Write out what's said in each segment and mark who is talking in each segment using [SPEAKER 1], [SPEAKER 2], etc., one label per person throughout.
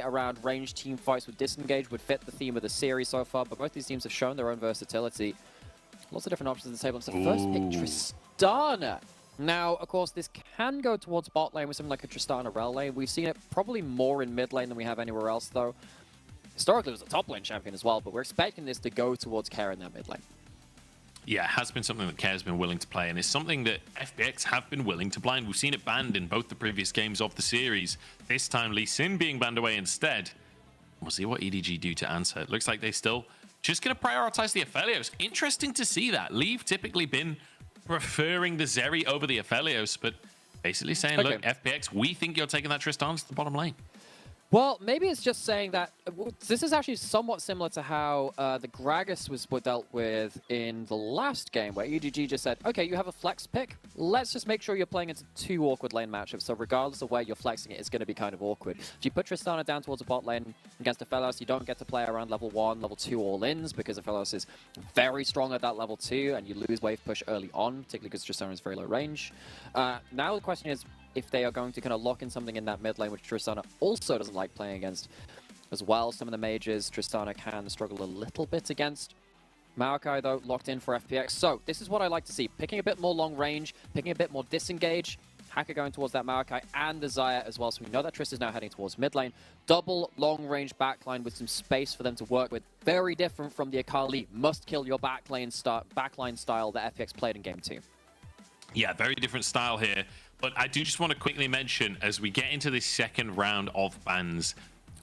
[SPEAKER 1] around ranged team fights with disengage would fit the theme of the series so far, but both these teams have shown their own versatility. Lots of different options on the table. It's the first pick, Tristana. Now, of course, this can go towards bot lane with something like a Tristana rel lane. We've seen it probably more in mid lane than we have anywhere else, though. Historically, it was a top lane champion as well, but we're expecting this to go towards Care in that mid lane.
[SPEAKER 2] Yeah, it has been something that Care's been willing to play, and it's something that FPX have been willing to blind. We've seen it banned in both the previous games of the series. This time, Lee Sin being banned away instead. We'll see what EDG do to answer. It looks like they still just going to prioritize the Aphelios. Interesting to see that. Lee've typically been preferring the Zeri over the Aphelios, but basically saying, look, FPX, we think you're taking that Tristana to the bottom lane.
[SPEAKER 1] Well, maybe it's just saying that this is actually somewhat similar to how the Gragas was dealt with in the last game, where EDG just said, okay, you have a flex pick. Let's just make sure you're playing into 2 awkward lane matchups. So regardless of where you're flexing it, it's going to be kind of awkward. If you put Tristana down towards a bot lane against Aphelios, you don't get to play around level 1, level 2 all-ins, because Aphelios is very strong at that level 2, and you lose wave push early on, particularly because Tristana is very low range. Now the question is, if they are going to kind of lock in something in that mid lane, which Tristana also doesn't like playing against as well. Some of the mages Tristana can struggle a little bit against. Maokai, though, locked in for FPX. So this is what I like to see. Picking a bit more long range, picking a bit more disengage. Hacker going towards that Maokai and the Xayah as well. So we know that Trist is now heading towards mid lane. Double long range backline with some space for them to work with. Very different from the Akali must kill your backline style that FPX played in game 2.
[SPEAKER 2] Yeah, very different style here. But I do just want to quickly mention, as we get into this second round of bans,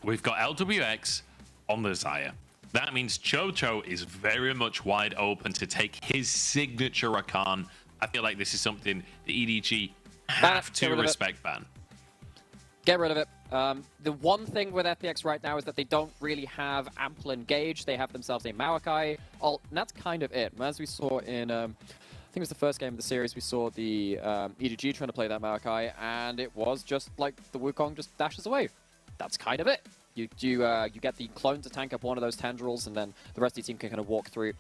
[SPEAKER 2] we've got Lwx on the Xayah. That means Chocho is very much wide open to take his signature Rakan. I feel like this is something the EDG have to respect ban.
[SPEAKER 1] Get rid of it. The one thing with FPX right now is that they don't really have ample engage. They have themselves a Maokai ult, and that's kind of it. As we saw in... I think it was the first game of the series, we saw the EDG trying to play that Maokai, and it was just like the Wukong just dashes away. That's kind of it. You get the clone to tank up one of those tendrils, and then the rest of the team can kind of walk through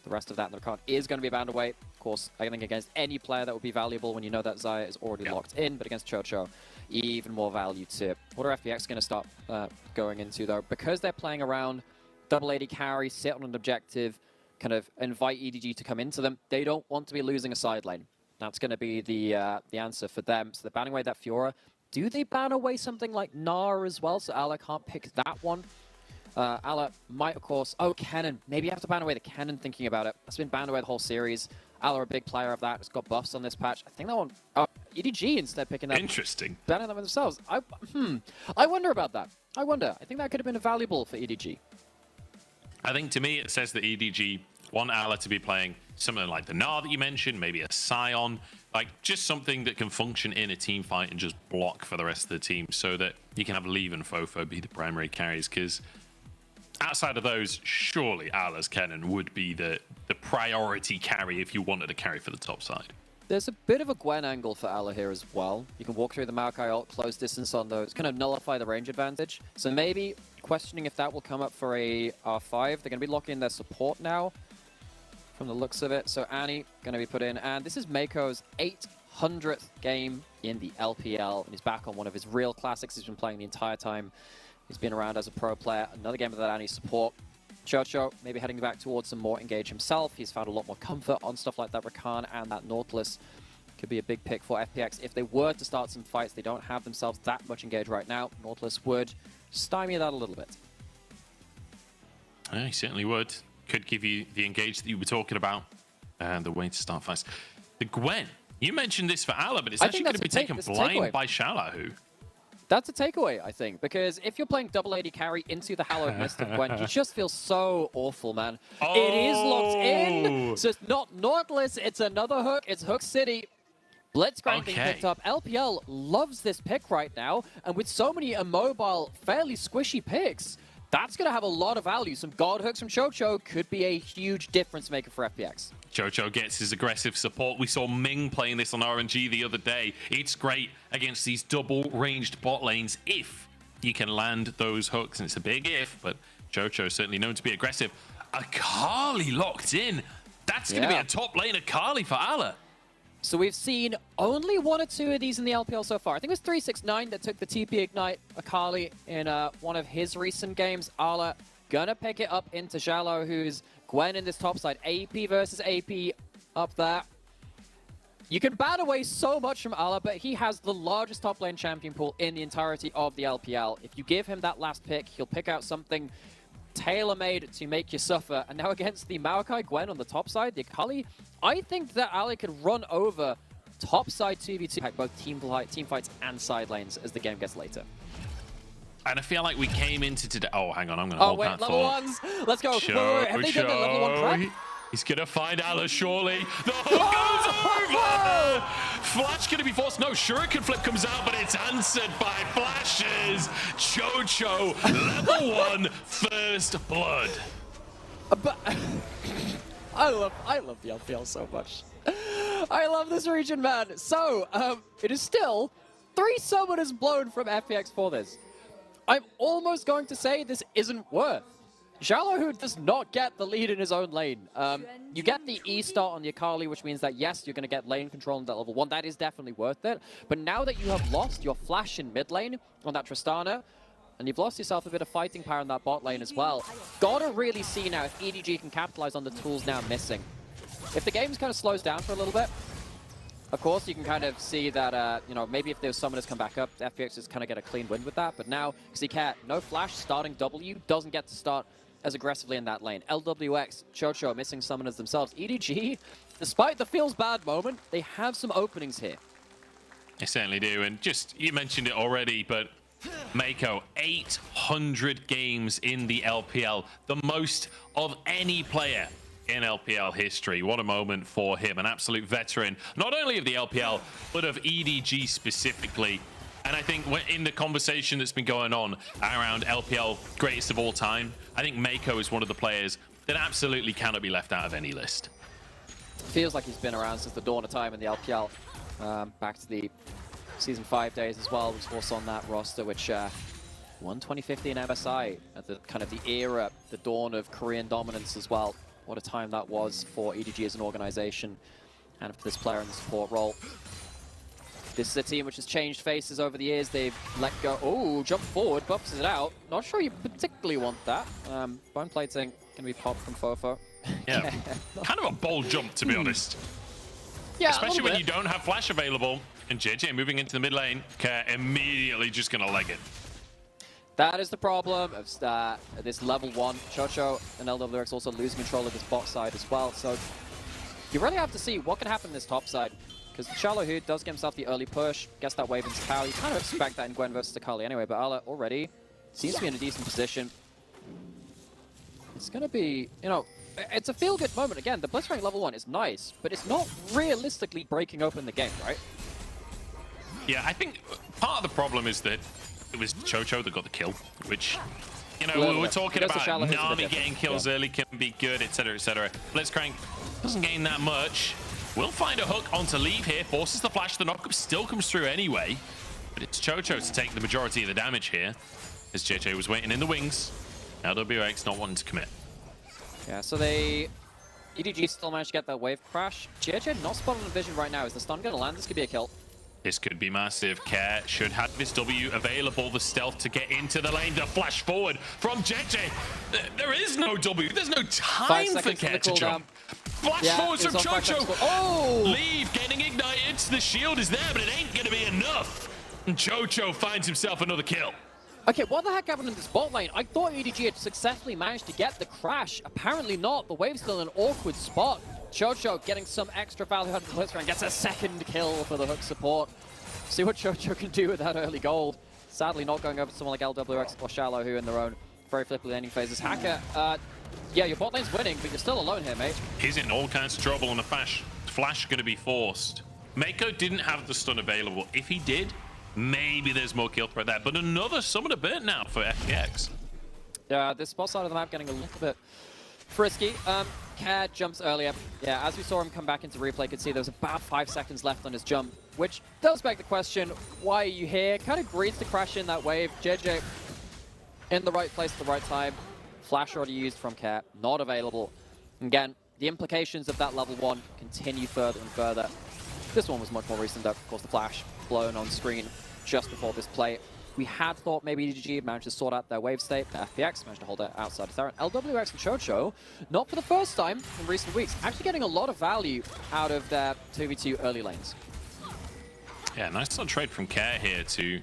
[SPEAKER 1] the rest of that. And the Rakan is going to be banned away. Of course, I think against any player that would be valuable when you know that Xayah is already locked in, but against Chocho, even more value to. What are FPX going to start going into, though? Because they're playing around double AD carry, sit on an objective, kind of invite EDG to come into them. They don't want to be losing a side lane. That's going to be the answer for them. So they're banning away that Fiora. Do they ban away something like Gnar as well? So Ala can't pick that one. Ala might, of course... Oh, Kennen. Maybe you have to ban away the Kennen, thinking about it. That's been banned away the whole series. Ala, a big player of that. It's got buffs on this patch. I think that one... EDG instead picking that.
[SPEAKER 2] Interesting.
[SPEAKER 1] Banning them themselves. I wonder about that. I wonder. I think that could have been valuable for EDG.
[SPEAKER 2] I think to me it says that EDG want Ala to be playing something like the Gnar that you mentioned, maybe a Scion, like just something that can function in a team fight and just block for the rest of the team, so that you can have Leave and FoFo be the primary carries. Because outside of those, surely Ala's Kennen would be the priority carry if you wanted to carry for the top side.
[SPEAKER 1] There's a bit of a Gwen angle for Ala here as well. You can walk through the Maokai ult, close distance on those, kind of nullify the range advantage. So maybe questioning if that will come up for a R5. They're going to be locking in their support now, from the looks of it. So Annie going to be put in, and this is Meiko's 800th game in the LPL, and he's back on one of his real classics he's been playing the entire time he's been around as a pro player. Another game of that Annie support. Chocho maybe heading back towards some more engage himself. He's found a lot more comfort on stuff like that Rakan, and that Nautilus could be a big pick for FPX. If they were to start some fights, they don't have themselves that much engage right now. Nautilus would stymie that a little bit.
[SPEAKER 2] Yeah, he certainly would. Could give you the engage that you were talking about and the way to start fights. The Gwen, you mentioned this for Ala, but it's actually going to be taken blind by Xiaolaohu.
[SPEAKER 1] That's a takeaway, I think, because if you're playing double AD carry into the Hallowed Mist of Gwen, you just feel so awful, man. Oh. It is locked in, so it's not Nautilus, it's another hook, it's Hook City. Blitzcrank being picked up. LPL loves this pick right now, and with so many immobile, fairly squishy picks, that's going to have a lot of value. Some God hooks from Chocho could be a huge difference maker for FPX.
[SPEAKER 2] Chocho gets his aggressive support. We saw Ming playing this on RNG the other day. It's great against these double-ranged bot lanes if you can land those hooks, and it's a big if, but Chocho is certainly known to be aggressive. Akali locked in. That's going to be a top lane Akali for Ala.
[SPEAKER 1] So we've seen only 1 or 2 of these in the LPL so far. I think it was 369 that took the TP Ignite Akali in one of his recent games. Ala gonna pick it up into Xiaolaohu Gwen in this top side. AP versus AP up there. You can ban away so much from Ala, but he has the largest top lane champion pool in the entirety of the LPL. If you give him that last pick, he'll pick out something tailor-made to make you suffer. And now against the Maokai Gwen on the top side, the Akali, I think that Ali could run over top side 2v2, both team fights and side lanes as the game gets later.
[SPEAKER 2] And I feel like we came into today. Oh, hang on, I'm going to hold that
[SPEAKER 1] level
[SPEAKER 2] thought.
[SPEAKER 1] ones. Let's go. Wait, have they done the level 1 prep?
[SPEAKER 2] He's going to find Ala, surely. The hook goes over! Flash going to be forced. No, Shuriken flip comes out, but it's answered by flashes. Chocho, level 1, first blood.
[SPEAKER 1] But I love the LPL so much. I love this region, man. So, it is still 3 summoners blown from FPX for this. I'm almost going to say this isn't worth. Xiaolaohu does not get the lead in his own lane. You get the E start on the Akali, which means that, yes, you're going to get lane control on that level 1. That is definitely worth it. But now that you have lost your flash in mid lane on that Tristana, and you've lost yourself a bit of fighting power in that bot lane as well, gotta really see now if EDG can capitalize on the tools now missing. If the game kind of slows down for a little bit, of course, you can kind of see that, you know, maybe if those summoners come back up, FPX just kind of get a clean win with that. But now, Xayah, no flash, starting W, doesn't get to start as aggressively in that lane. Lwx, Chocho missing summoners themselves. EDG, despite the feels bad moment, they have some openings here.
[SPEAKER 2] They certainly do. And just, you mentioned it already, but Meiko, 800 games in the LPL, the most of any player in LPL history. What a moment for him, an absolute veteran, not only of the LPL, but of EDG specifically. And I think in the conversation that's been going on around LPL greatest of all time, I think Meiko is one of the players that absolutely cannot be left out of any list.
[SPEAKER 1] Feels like he's been around since the dawn of time in the LPL. Back to the Season 5 days as well, was also on that roster, which won 2015 MSI at the kind of the era, the dawn of Korean dominance as well. What a time that was for EDG as an organization and for this player in the support role. This is a team which has changed faces over the years. They've let go. Oh, jump forward, buffs it out. Not sure you particularly want that. Bone plating can be popped from FoFo.
[SPEAKER 2] Yeah, kind of a bold jump, to be honest.
[SPEAKER 1] Yeah,
[SPEAKER 2] especially when you don't have flash available. And Jiejie moving into the mid lane, immediately just going to leg it.
[SPEAKER 1] That is the problem of this level 1. Chocho and Lwx also losing control of this bot side as well. So you really have to see what can happen in this top side. Because Xiaolaohu does get himself the early push, gets that wave into tower. You kind of expect that in Gwen versus Akali anyway, but Ala already seems to be in a decent position. It's going to be, you know, it's a feel-good moment. Again, the Blitzcrank level 1 is nice, but it's not realistically breaking open the game, right?
[SPEAKER 2] Yeah, I think part of the problem is that it was Chocho that got the kill, which, you know, we were talking about Nami getting kills early can be good, etc., etc. Blitzcrank doesn't gain that much. Will find a hook onto leave here, forces the flash, the knockup still comes through anyway, but it's Chocho to take the majority of the damage here, as Jiejie was waiting in the wings. Lwx not wanting to commit.
[SPEAKER 1] Yeah, so EDG still managed to get that wave crash. Jiejie not spotted on vision right now. Is the stun going to land? This could be a kill.
[SPEAKER 2] This could be massive. Care should have this W available, the stealth to get into the lane, the flash forward from Jiejie. There is no W, there's no time for Care to jump. Flash forward from Chocho.
[SPEAKER 1] Oh!
[SPEAKER 2] Leave, getting ignited. The shield is there, but it ain't gonna be enough. And Chocho finds himself another kill.
[SPEAKER 1] Okay, what the heck happened in this bot lane? I thought EDG had successfully managed to get the crash. Apparently not. The wave's still in an awkward spot. Chocho getting some extra value out of the Blitzcrank, gets a second kill for the hook support. See what Chocho can do with that early gold. Sadly not going over to someone like Lwx or Xiaolaohu in their own very flippantly ending phases. Hacker, yeah, your bot lane's winning, but you're still alone here, mate.
[SPEAKER 2] He's in all kinds of trouble on the flash. Flash going to be forced. Meiko didn't have the stun available. If he did, maybe there's more kill threat there. But another summoner burnt now for FPX.
[SPEAKER 1] Yeah, this spot side of the map getting a little bit frisky. Care jumps earlier. Yeah, as we saw him come back into replay, you could see there was about 5 seconds left on his jump, which does beg the question, why are you here? Kind of greeds to crash in that wave. Jiejie in the right place at the right time. Flash already used from Care, not available. Again, the implications of that level 1 continue further and further. This one was much more recent, though. Of course, the flash blown on screen just before this play. We had thought maybe EDG managed to sort out their wave state. The FPX managed to hold it outside of Theron. Lwx and Chocho, not for the first time in recent weeks, actually getting a lot of value out of their 2v2 early lanes.
[SPEAKER 2] Yeah, nice little trade from Care here to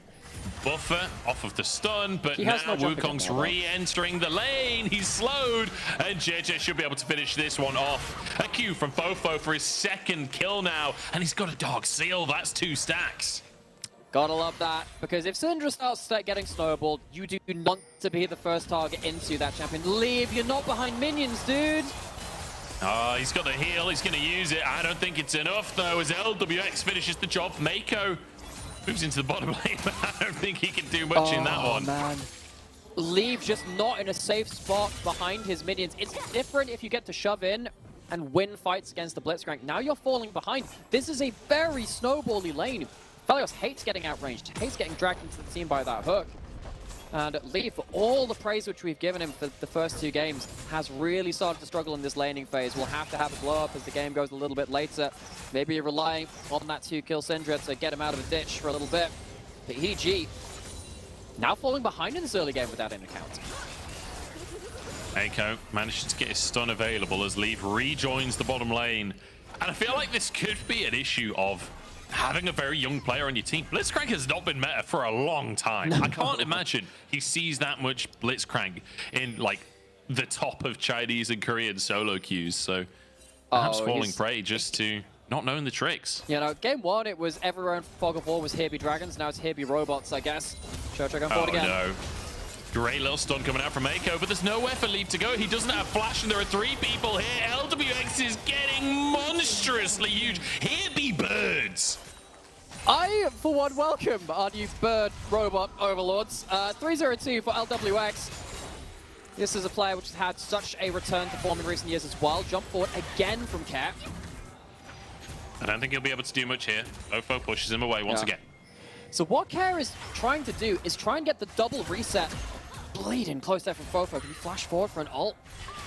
[SPEAKER 2] buffer off of the stun, but
[SPEAKER 1] He
[SPEAKER 2] now
[SPEAKER 1] has no jump
[SPEAKER 2] Wukong's
[SPEAKER 1] again,
[SPEAKER 2] re-entering the lane. He's slowed, and Jiejie should be able to finish this one off. A Q from FoFo for his second kill now, and he's got a Dark Seal. That's 2 stacks.
[SPEAKER 1] Gotta love that, because if Syndra starts getting snowballed, you do not want to be the first target into that champion. Leave, you're not behind minions, dude.
[SPEAKER 2] Oh, he's got the heal, he's gonna use it. I don't think it's enough though, as Lwx finishes the job. Meiko moves into the bottom lane, but I don't think he can do much in that one.
[SPEAKER 1] Man. Leave just not in a safe spot behind his minions. It's different if you get to shove in and win fights against the Blitzcrank. Now you're falling behind. This is a very snowbally lane. Aphelios hates getting outranged, hates getting dragged into the team by that hook. And Lee, for all the praise which we've given him for the first 2 games, has really started to struggle in this laning phase. We'll have to have a blow up as the game goes a little bit later. Maybe relying on that 2-kill Syndra to get him out of a ditch for a little bit. But EDG now falling behind in this early game without an account.
[SPEAKER 2] Meiko manages to get his stun available as Leaf rejoins the bottom lane. And I feel like this could be an issue of having a very young player on your team. Blitzcrank has not been meta for a long time. I can't imagine he sees that much Blitzcrank in like the top of Chinese and Korean solo queues. So perhaps falling prey just to not knowing the tricks.
[SPEAKER 1] You know, game 1, it was everywhere in Fog of War was Here Be Dragons. Now it's Here Be Robots, I guess. Chocho going forward again.
[SPEAKER 2] No. Great little stun coming out from Meiko, but there's nowhere for Leaf to go. He doesn't have flash, and there are 3 people here. Lwx is getting monstrously huge. Here be birds.
[SPEAKER 1] I, for one, welcome our new bird robot overlords. 3-0-2 for Lwx. This is a player which has had such a return to form in recent years as well. Jump forward again from Cap.
[SPEAKER 2] I don't think he'll be able to do much here. FoFo pushes him away once again.
[SPEAKER 1] So what Care is trying to do is try and get the double reset. Bleeding close there from FoFo. Can you flash forward for an ult?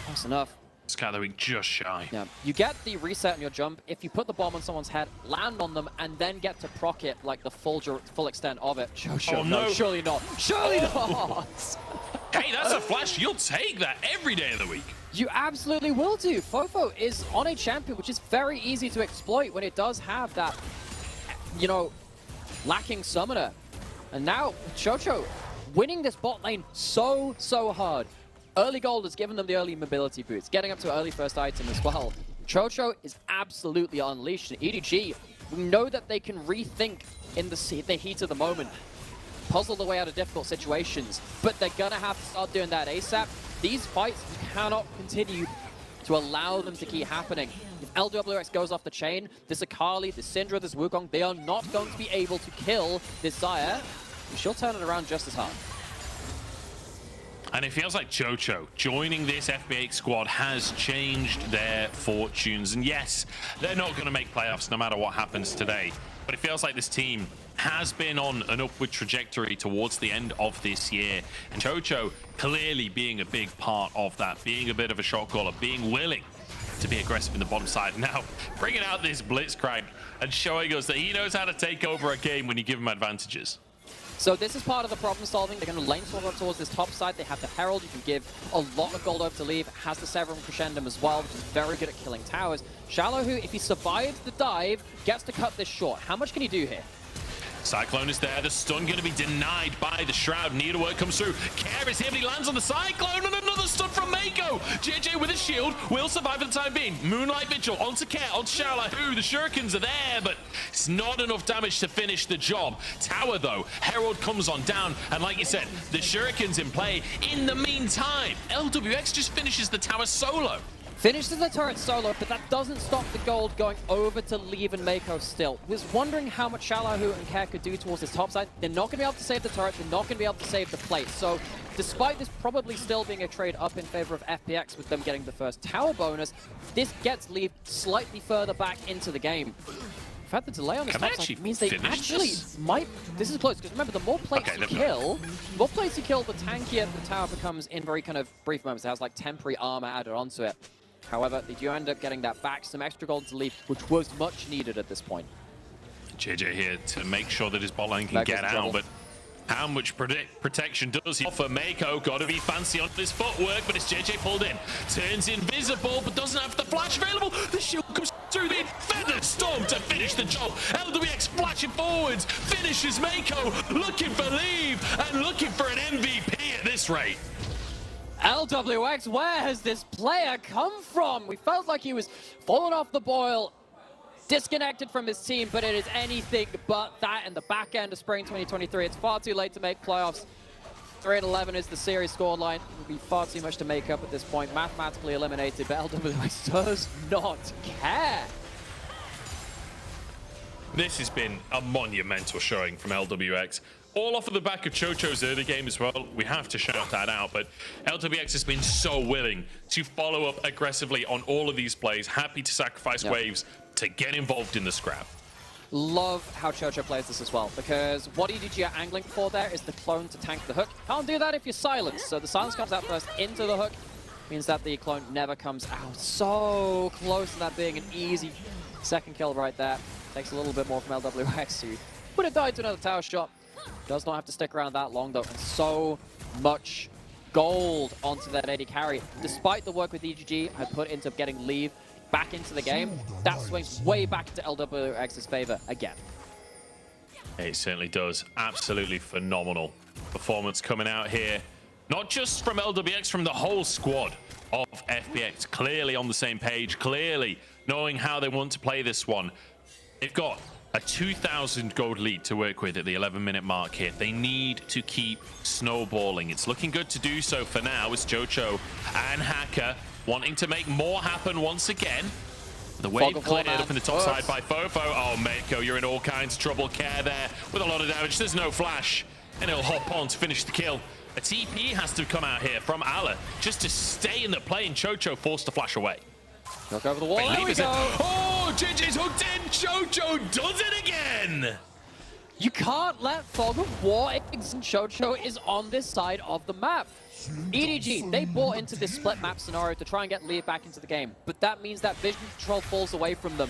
[SPEAKER 1] Close enough.
[SPEAKER 2] Scattering just shy.
[SPEAKER 1] Yeah, you get the reset on your jump. If you put the bomb on someone's head, land on them, and then get to proc it like the full extent of it.
[SPEAKER 2] Oh, no.
[SPEAKER 1] Surely not. Surely not.
[SPEAKER 2] Hey, that's a flash. You'll take that every day of the week.
[SPEAKER 1] You absolutely will do. FoFo is on a champion, which is very easy to exploit when it does have that, you know, lacking summoner. And now, Chocho winning this bot lane so hard. Early gold has given them the early mobility boots, getting up to early first item as well. Chocho is absolutely unleashed. And EDG, we know that they can rethink in the heat of the moment, puzzle their way out of difficult situations, but they're gonna have to start doing that ASAP. These fights cannot continue to allow them to keep happening. If Lwx goes off the chain, this Akali, this Syndra, this Wukong, they are not going to be able to kill this Xayah. She'll turn it around just as hard.
[SPEAKER 2] And it feels like Chocho joining this FPX squad has changed their fortunes. And yes, they're not going to make playoffs no matter what happens today. But it feels like this team has been on an upward trajectory towards the end of this year. And Chocho clearly being a big part of that, being a bit of a shot caller, being willing to be aggressive in the bottom side. Now, bringing out this Blitzcrank and showing us that he knows how to take over a game when you give him advantages.
[SPEAKER 1] So this is part of the problem solving. They're going to lane swap up towards this top side. They have the Herald. You can give a lot of gold over to Leave. Has the Severum Crescendum as well, which is very good at killing towers. Xiaolaohu, if he survives the dive, gets to cut this short. How much can he do here?
[SPEAKER 2] Cyclone is there. The stun going to be denied by the Shroud. Needlework comes through. Care is here, but he lands on the Cyclone, and another stun from Meiko. Jiejie with a shield will survive for the time being. Moonlight Vigil onto Care, onto Xiaolaohu. The Shurikens are there, but it's not enough damage to finish the job. Tower, though. Herald comes on down, and like you said, the Shurikens in play. In the meantime, Lwx just finishes the tower solo.
[SPEAKER 1] Finishes the turret solo, but that doesn't stop the gold going over to Leave and Meiko still. Was wondering how much Xiaolaohu and Care could do towards this top side. They're not going to be able to save the turret. They're not going to be able to save the plate. So despite this probably still being a trade up in favor of FPX with them getting the first tower bonus, this gets Leave slightly further back into the game. In fact, the delay on this top side means they actually might... This is close, because remember, the more plates you kill, the tankier the tower becomes in very kind of brief moments. It has like temporary armor added onto it. However, they do end up getting that back, some extra gold to Leave, which was much needed at this point.
[SPEAKER 2] Jiejie here to make sure that his bot lane can get out, but how much protection does he offer? Meiko got to be fancy on his footwork, but it's Jiejie pulled in. Turns invisible, but doesn't have the flash available. The shield comes through the Feather Storm to finish the job. Lwx flashing forwards, finishes Meiko, looking for leave and looking for an MVP at this rate.
[SPEAKER 1] Lwx, where has this player come from? We felt like he was falling off the boil, disconnected from his team, but it is anything but that in the back end of spring 2023. It's far too late to make playoffs. 3-11 is the series scoreline. It would be far too much to make up at this point. Mathematically eliminated, but Lwx does not care.
[SPEAKER 2] This has been a monumental showing from Lwx. All off of the back of Chocho's early game as well. We have to shout that out, but Lwx has been so willing to follow up aggressively on all of these plays, happy to sacrifice waves to get involved in the scrap.
[SPEAKER 1] Love how Chocho plays this as well, because what EDG are angling for there is the clone to tank the hook. Can't do that if you're silenced, so the silence comes out first into the hook, means that the clone never comes out. So close to that being an easy second kill right there. Takes a little bit more from Lwx, who would have died to another tower shot. Does not have to stick around that long though, and so much gold onto that AD carry. Despite the work with EDG had put into getting leave back into the game, that swings way back to Lwx's favor again.
[SPEAKER 2] It certainly does. Absolutely phenomenal performance coming out here. Not just from Lwx, from the whole squad of FPX. Clearly on the same page, clearly knowing how they want to play this one. They've got a 2,000 gold lead to work with at the 11-minute mark here. They need to keep snowballing. It's looking good to do so for now. It's Jocho and Hacker wanting to make more happen once again. The wave cleared up in the top side by FoFo. Oh, Meiko, you're in all kinds of trouble. Care there with a lot of damage. There's no flash, and he'll hop on to finish the kill. A TP has to come out here from Ala just to stay in the play, and Chocho forced to flash away.
[SPEAKER 1] Look over the wall. There we go.
[SPEAKER 2] Oh, Jiejie's hooked in. Chocho does it again.
[SPEAKER 1] You can't let Fog of War exist. Chocho is on this side of the map. EDG, they bought into this split map scenario to try and get Leah back into the game, but that means that vision control falls away from them.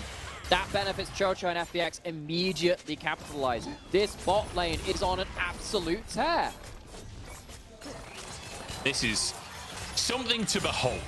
[SPEAKER 1] That benefits Chocho and FPX immediately capitalize. This bot lane is on an absolute tear.
[SPEAKER 2] This is something to behold.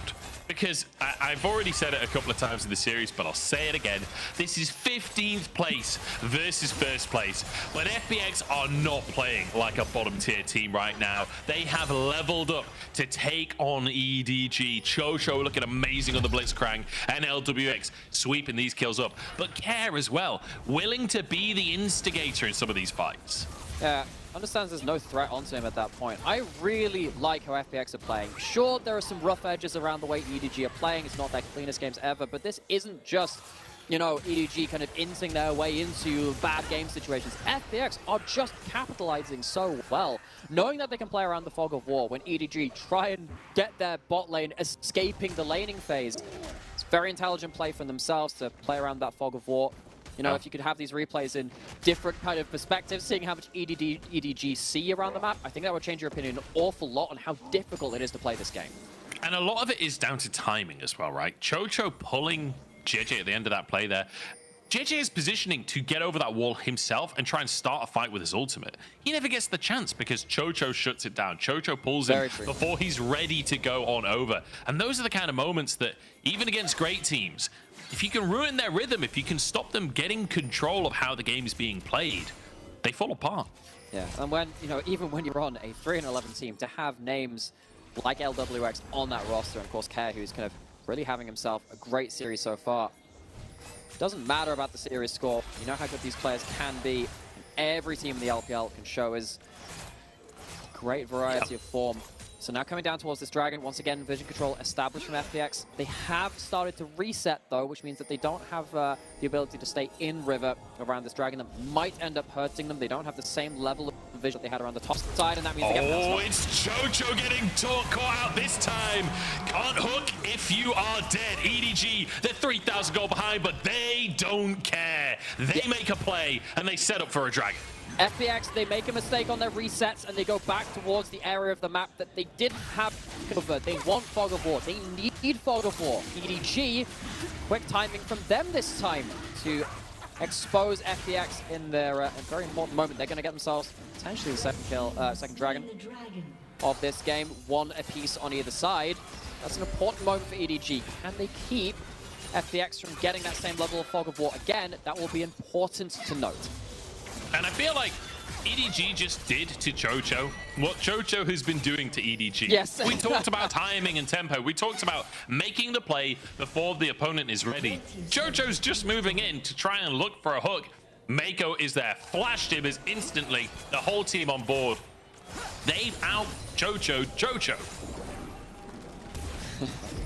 [SPEAKER 2] Because I've already said it a couple of times in the series, but I'll say it again. This is 15th place versus first place. When FPX are not playing like a bottom tier team right now, they have leveled up to take on EDG. Chocho looking amazing on the Blitzcrank, and Lwx sweeping these kills up. But Care as well, willing to be the instigator in some of these fights.
[SPEAKER 1] Yeah. Understands there's no threat onto him at that point. I really like how FPX are playing. Sure, there are some rough edges around the way EDG are playing. It's not their cleanest games ever, but this isn't just, you know, EDG kind of inting their way into bad game situations. FPX are just capitalizing so well, knowing that they can play around the Fog of War when EDG try and get their bot lane escaping the laning phase. It's very intelligent play from themselves to play around that Fog of War. You know, if you could have these replays in different kind of perspectives, seeing how much EDG see around the map, I think that would change your opinion an awful lot on how difficult it is to play this game.
[SPEAKER 2] And a lot of it is down to timing as well, right? Chocho pulling Jiejie at the end of that play there. Jiejie is positioning to get over that wall himself and try and start a fight with his ultimate. He never gets the chance because Chocho shuts it down. Chocho pulls him before he's ready to go on over. And those are the kind of moments that, even against great teams, if you can ruin their rhythm, if you can stop them getting control of how the game is being played, they fall apart.
[SPEAKER 1] Yeah, and when, you know, even when you're on a 3-11 team, to have names like Lwx on that roster, and of course Care, who's kind of really having himself a great series so far. Doesn't matter about the series score. You know how good these players can be. And every team in the LPL can show is great variety of form. So now coming down towards this dragon, once again, vision control established from FPX. They have started to reset though, which means that they don't have the ability to stay in river around this dragon. That might end up hurting them. They don't have the same level of vision they had around the top side, and that means they get
[SPEAKER 2] Oh, it's Chocho getting caught out this time. Can't hook if you are dead. EDG, they're 3,000 gold behind, but they don't care. They make a play, and they set up for a dragon.
[SPEAKER 1] FPX, they make a mistake on their resets and they go back towards the area of the map that they didn't have covered. They want Fog of War. They need Fog of War. EDG, quick timing from them this time to expose FPX in their very important moment. They're going to get themselves potentially the second kill, second dragon of this game. One apiece on either side. That's an important moment for EDG. Can they keep FPX from getting that same level of fog of war again? That will be important to note.
[SPEAKER 2] And I feel like EDG just did to Chocho what Chocho has been doing to EDG.
[SPEAKER 1] Yes.
[SPEAKER 2] We talked about timing and tempo. We talked about making the play before the opponent is ready. Chocho's just moving in to try and look for a hook. Meiko is there, flashed him as instantly the whole team on board. They've out Chocho.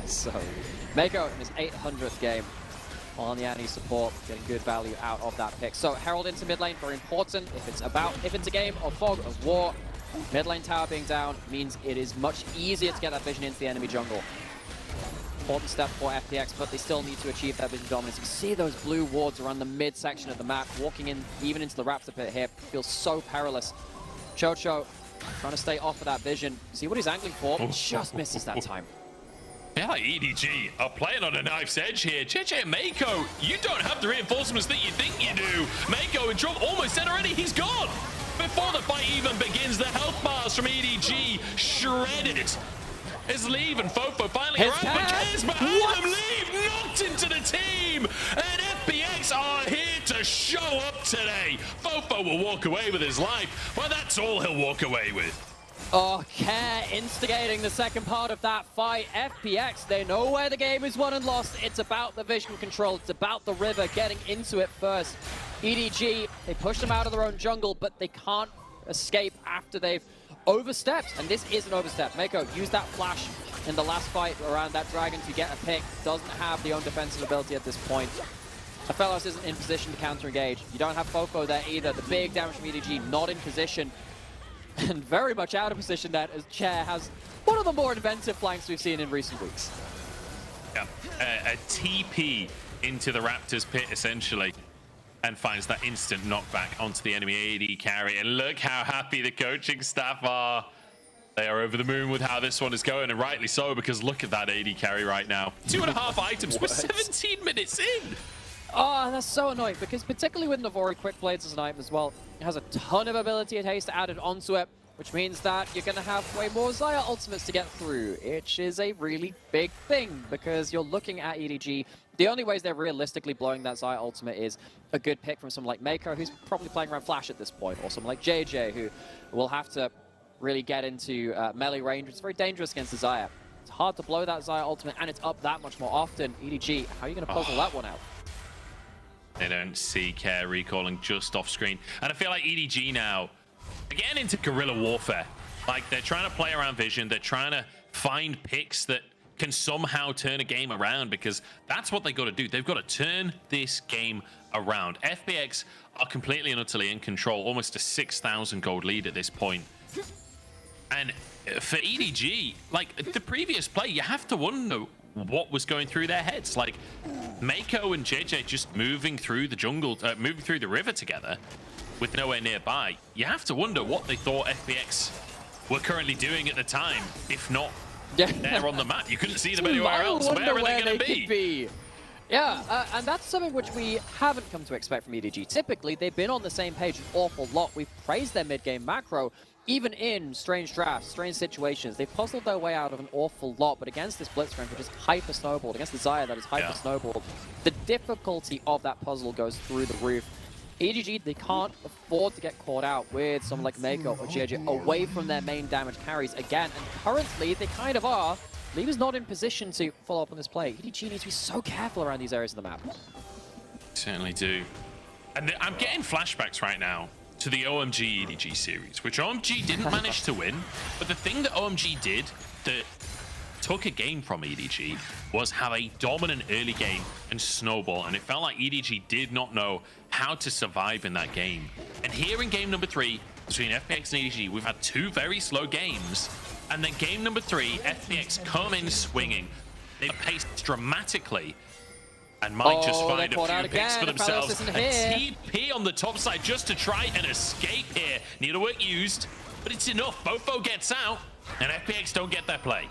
[SPEAKER 1] So, Meiko in his 800th game on the Annie support, getting good value out of that pick. So Herald into mid lane, very important. If it's a game of fog of war, mid lane tower being down means it is much easier to get that vision into the enemy jungle. Important step for FPX, but they still need to achieve that vision dominance. You see those blue wards around the mid section of the map, walking in even into the Raptor pit here. Feels so perilous. Chocho trying to stay off of that vision. See what he's angling for, just misses that time.
[SPEAKER 2] Yeah, like EDG are playing on a knife's edge here. Jiejie and Meiko, you don't have the reinforcements that you think you do. Meiko in trouble, almost dead already, he's gone. Before the fight even begins, the health bars from EDG shredded. As Leave and FoFo finally arrive, but Kez behind them, Leave knocked into the team. And FPX are here to show up today. FoFo will walk away with his life, but that's all he'll walk away with.
[SPEAKER 1] Oh, Care instigating the second part of that fight. FPX, they know where the game is won and lost. It's about the vision control. It's about the river getting into it first. EDG, they push them out of their own jungle, but they can't escape after they've overstepped. And this is an overstep. Meiko used that flash in the last fight around that dragon to get a pick. Doesn't have the own defensive ability at this point. Aphelios isn't in position to counter-engage. You don't have FoFo there either. The big damage from EDG not in position. And very much out of position that as Chair has one of the more inventive flanks we've seen in recent weeks.
[SPEAKER 2] Yeah, a TP into the Raptors pit essentially, and finds that instant knockback onto the enemy AD carry. And look how happy the coaching staff are. They are over the moon with how this one is going, and rightly so, because look at that AD carry right now. 2.5 items. We're 17 minutes in.
[SPEAKER 1] Oh, that's so annoying, because particularly with Navori Quick Blades as an item as well, it has a ton of ability and haste added onto it, which means that you're going to have way more Xayah ultimates to get through, which is a really big thing, because you're looking at EDG. The only ways they're realistically blowing that Xayah ultimate is a good pick from someone like Meiko, who's probably playing around Flash at this point, or someone like Jiejie, who will have to really get into melee range. It's very dangerous against the Xayah. It's hard to blow that Xayah ultimate, and it's up that much more often. EDG, how are you going to puzzle that one out?
[SPEAKER 2] They don't see Care recalling just off screen. And I feel like EDG now, again into guerrilla warfare. Like, they're trying to play around vision. They're trying to find picks that can somehow turn a game around, because that's what they got to do. They've got to turn this game around. FPX are completely and utterly in control, almost a 6,000 gold lead at this point. And for EDG, like the previous play, you have to wonder what was going through their heads. Like, Meiko and Jiejie just moving through the jungle, moving through the river together with nowhere nearby. You have to wonder what they thought FPX were currently doing at the time, if not there on the map. You couldn't see them anywhere else. Where are they going to be?
[SPEAKER 1] Yeah, and that's something which we haven't come to expect from EDG. Typically, they've been on the same page an awful lot. We've praised their mid-game macro, even in strange drafts, strange situations. They've puzzled their way out of an awful lot, but against this Blitzcrank, which is hyper-snowballed, against the Xayah that is hyper-snowballed, the difficulty of that puzzle goes through the roof. EDG, they can't afford to get caught out with someone like Meiko or Jiejie away from their main damage carries again, and currently they kind of are. Leave is not in position to follow up on this play. EDG needs to be so careful around these areas of the map.
[SPEAKER 2] Certainly do. And I'm getting flashbacks right now to the OMG EDG series, which OMG didn't manage to win, but the thing that OMG did that took a game from EDG was have a dominant early game and snowball, and it felt like EDG did not know how to survive in that game. And here in game number 3, between FPX and EDG, we've had 2 very slow games, and then game number 3, FPX come in swinging. They paced dramatically, and might just find a few picks for themselves. A TP on the top side just to try and escape here. Needlework used, but it's enough. FoFo gets out, and FPX don't get their play.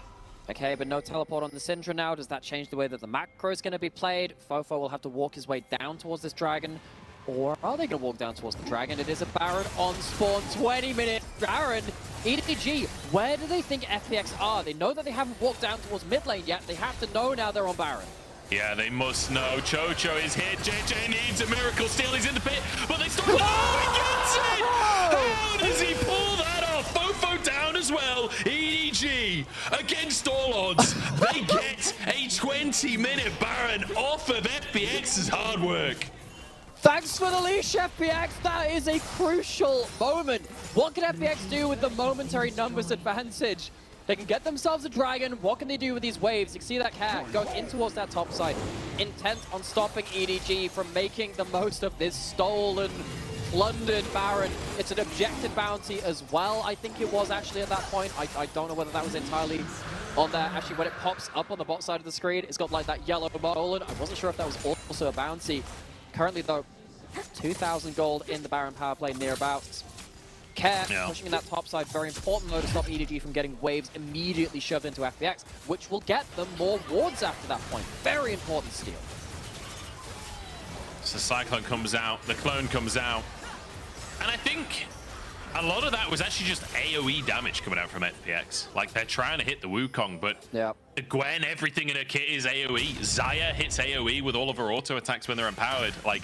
[SPEAKER 1] Okay, but no teleport on the Syndra now. Does that change the way that the macro is going to be played? FoFo will have to walk his way down towards this dragon. Or are they going to walk down towards the dragon? It is a Baron on spawn, 20-minute Baron. EDG, where do they think FPX are? They know that they haven't walked down towards mid lane yet. They have to know now they're on Baron.
[SPEAKER 2] Yeah, they must know. Chocho is hit. Jiejie needs a miracle steal. He's in the pit, but they stop. Oh, he gets it! How does he pull that off? FoFo down as well. EDG against all odds. They get a 20-minute Baron off of FPX's hard work.
[SPEAKER 1] Thanks for the leash, FPX. That is a crucial moment. What can FPX do with the momentary numbers advantage? They can get themselves a dragon. What can they do with these waves? You can see that cat going in towards that top side, intent on stopping EDG from making the most of this stolen, plundered Baron. It's an objective bounty as well, I think it was actually at that point. I don't know whether that was entirely on there. Actually, when it pops up on the bot side of the screen, it's got like that yellow stolen. I wasn't sure if that was also a bounty. Currently, though, 2,000 gold in the Baron power play nearabouts. Care pushing in that top side, very important though to stop EDG from getting waves immediately shoved into FPX, which will get them more wards after that point. Very important steal.
[SPEAKER 2] So Cyclone comes out, the clone comes out, and I think a lot of that was actually just AoE damage coming out from FPX. Like, they're trying to hit the Wukong, but the Gwen, everything in her kit is AoE. Xayah hits AoE with all of her auto attacks when they're empowered. Like,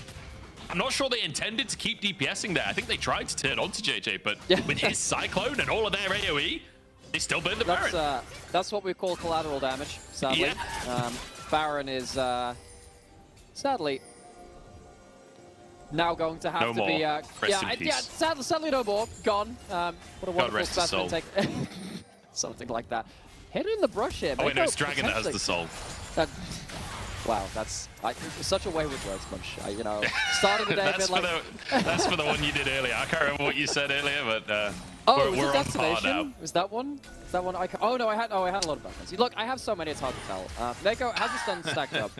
[SPEAKER 2] I'm not sure they intended to keep DPSing there. I think they tried to turn on to Jiejie, but with his Cyclone and all of their AoE, they still burn the Baron.
[SPEAKER 1] That's what we call collateral damage, sadly. Baron is, sadly, now going to have to be... sadly no more. Gone. What a wonderful specimen take. Something like that. Hit in the brush here.
[SPEAKER 2] Oh, wait, no, it's Dragon that has the soul.
[SPEAKER 1] Wow, that's such a wayward words, Munch. You know, starting the day
[SPEAKER 2] that's,
[SPEAKER 1] a bit like...
[SPEAKER 2] that's for the one you did earlier. I can't remember what you said earlier, but
[SPEAKER 1] we're on par now. Was that one? Is that one? Oh no, I had a lot of buttons. Look, I have so many, it's hard to tell. Meiko has the stun stacked up.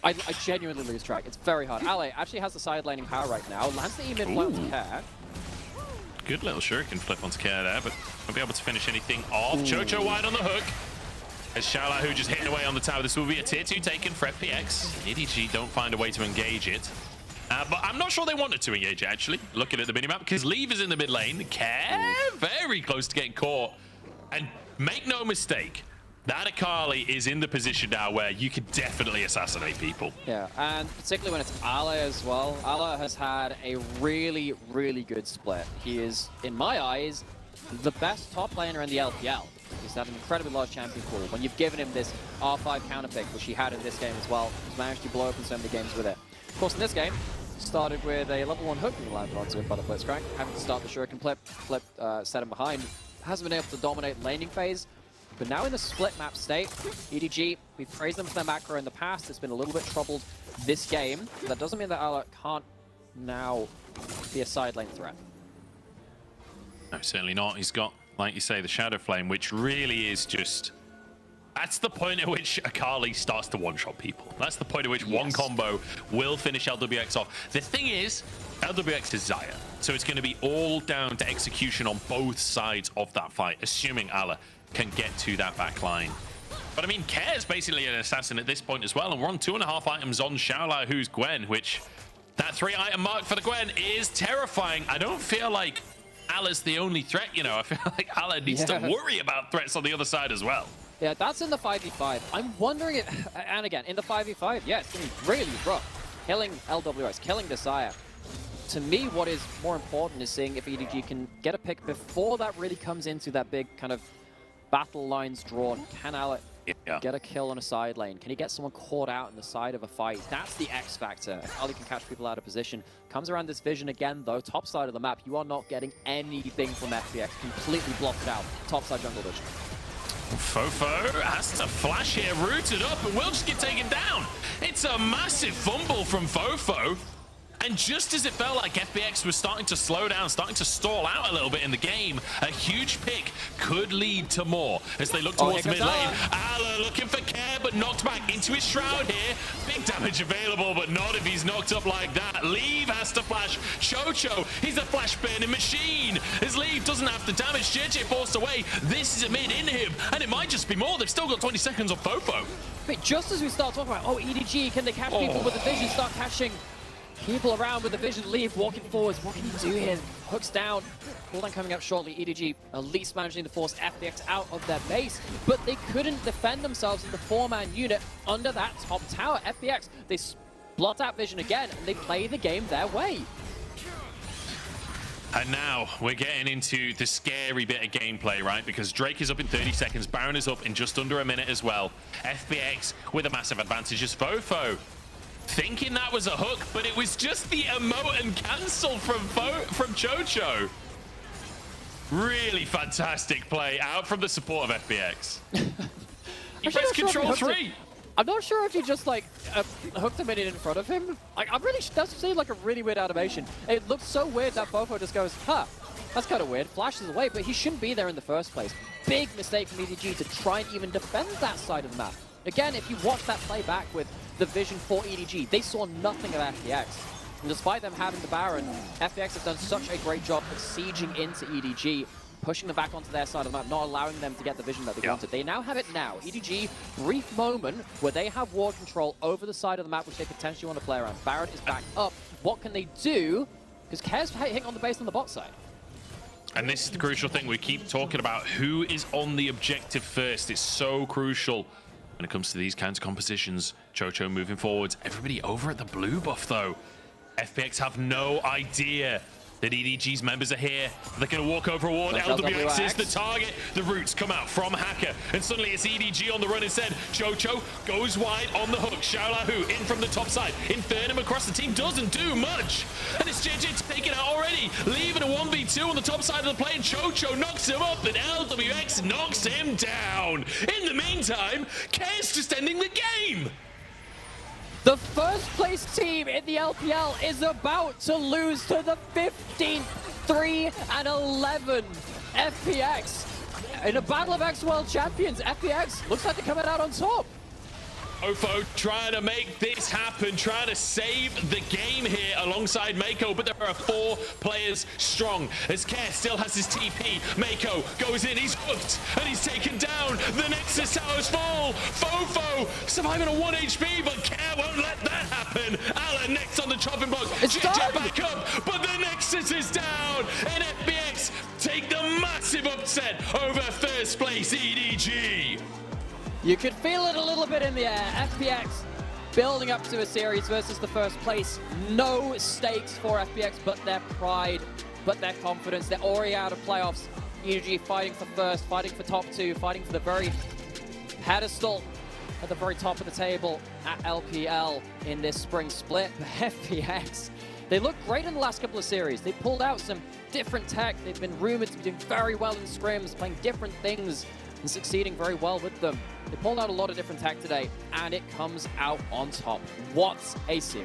[SPEAKER 1] I genuinely lose track. It's very hard. Ale actually has the side laning power right now. Lands the E mid play onto Care.
[SPEAKER 2] Good little shuriken flip onto Care there, but won't be able to finish anything off. Chocho wide on the hook. As Xiaolaohu just hitting away on the tower. This will be a tier 2 taken for FPX. EDG don't find a way to engage it. But I'm not sure they wanted to engage it, actually. Looking at the minimap, because Leave is in the mid lane. Care very close to getting caught. And make no mistake, that Akali is in the position now where you could definitely assassinate people.
[SPEAKER 1] Yeah, and particularly when it's Ale as well. Ale has had a really, really good split. He is, in my eyes, the best top laner in the LPL. He's had an incredibly large champion pool. When you've given him this R5 counterpick, which he had in this game as well, he's managed to blow up in so many games with it. Of course, in this game, started with a level 1 hook being landed onto him by the Blitzcrank, having to start the shuriken flip, set him behind. Hasn't been able to dominate laning phase, but now in the split map state, EDG, we've praised them for their macro in the past. It's been a little bit troubled this game. That doesn't mean that Ale can't now be a side lane threat.
[SPEAKER 2] No, certainly not. He's got, like you say, the Shadow Flame, which really is just... That's the point at which Akali starts to one-shot people. That's the point at which one combo will finish Lwx off. The thing is, Lwx is Xayah, so it's going to be all down to execution on both sides of that fight, assuming Ale can get to that back line. But I mean, Care is basically an assassin at this point as well, and we're on 2.5 items on Xiaolaohu's Gwen, which that 3-item mark for the Gwen is terrifying. I don't feel like Ale's the only threat, you know. I feel like Ale needs to worry about threats on the other side as well.
[SPEAKER 1] Yeah, that's in the 5v5. I'm wondering if, and again, in the 5v5, yeah, it's going to be really rough. Killing Lwx, killing the Xayah. To me, what is more important is seeing if EDG can get a pick before that really comes into that big kind of battle lines drawn. Can Ale get a kill on a side lane? Can he get someone caught out in the side of a fight? That's the X factor. If Ale can catch people out of position. Comes around this vision again, though. Top side of the map, you are not getting anything from FPX. Completely blocked out. Top side jungle vision.
[SPEAKER 2] FoFo has to flash here, rooted up, and will just get taken down. It's a massive fumble from FoFo. And just as it felt like FPX was starting to slow down, starting to stall out a little bit in the game, a huge pick could lead to more as they look towards the mid lane. Ale looking for Care, but knocked back into his shroud here. Big damage available, but not if he's knocked up like that. Leave has to flash. Chocho, he's a flash burning machine. His Leave doesn't have the damage. Jiejie forced away. This is a mid in him, and it might just be more. They've still got 20 seconds on FoFo.
[SPEAKER 1] But just as we start talking about, EDG, can they catch people with the vision, start catching people around with the vision leave, walking forwards. What can he do here? Hooks down. Cooldown coming up shortly. EDG at least managing to force FPX out of their base, but they couldn't defend themselves in the 4-man unit under that top tower. FPX, they blot out vision again, and they play the game their way.
[SPEAKER 2] And now we're getting into the scary bit of gameplay, right? Because Drake is up in 30 seconds, Baron is up in just under a minute as well. FPX with a massive advantage is FoFo. Thinking that was a hook, but it was just the emote and cancel from Chocho. Really fantastic play out from the support of FPX. He pressed control 3.
[SPEAKER 1] I'm not sure if he just like hooked a minute in front of him. Like, that seemed like a really weird animation. It looks so weird that FoFo just goes, huh, that's kind of weird. Flashes away, but he shouldn't be there in the first place. Big mistake from EDG to try and even defend that side of the map. Again, if you watch that play back with the vision for EDG, they saw nothing of FPX. And despite them having the Baron, FPX have done such a great job of sieging into EDG, pushing them back onto their side of the map, not allowing them to get the vision that they wanted. They now have it now. EDG, brief moment where they have ward control over the side of the map, which they potentially want to play around. Baron is back up. What can they do? Because Kair's hitting on the base on the bot side.
[SPEAKER 2] And this is the crucial thing. We keep talking about who is on the objective first. It's so crucial when it comes to these kinds of compositions. Chocho moving forwards. Everybody over at the blue buff, though. FPX have no idea that EDG's members are here. They're going to walk over a ward. LWX is the target. The roots come out from Hacker, and suddenly it's EDG on the run instead. Chocho goes wide on the hook. Xiaolaohu in from the top side. Inferno across the team doesn't do much. And it's Jiejie taken out already, leaving a 1v2 on the top side of the play, and Chocho knocks him up, and LWX knocks him down. In the meantime, Kair's just ending the game.
[SPEAKER 1] The first place team in the LPL is about to lose to the 15th, 3-11 FPX. In a battle of ex-world champions, FPX looks like they're coming out on top.
[SPEAKER 2] FoFo trying to make this happen, trying to save the game here alongside Meiko, but there are 4 players strong as Kair still has his TP. Meiko goes in, he's hooked, and he's taken down. The Nexus towers fall. FoFo surviving on 1 HP, but Kair won't let that happen. Alan next on the chopping block. Jiejie back up, but the Nexus is down, and FPX take the massive upset over first place EDG.
[SPEAKER 1] You could feel it a little bit in the air. FPX building up to a series versus the first place. No stakes for FPX, but their pride, but their confidence. They're already out of playoffs. EDG fighting for first, fighting for top 2, fighting for the very pedestal at the very top of the table at LPL in this spring split. But FPX, they look great in the last couple of series. They pulled out some different tech. They've been rumored to be doing very well in scrims, playing different things and succeeding very well with them. They pulled out a lot of different tech today, and it comes out on top. What a series.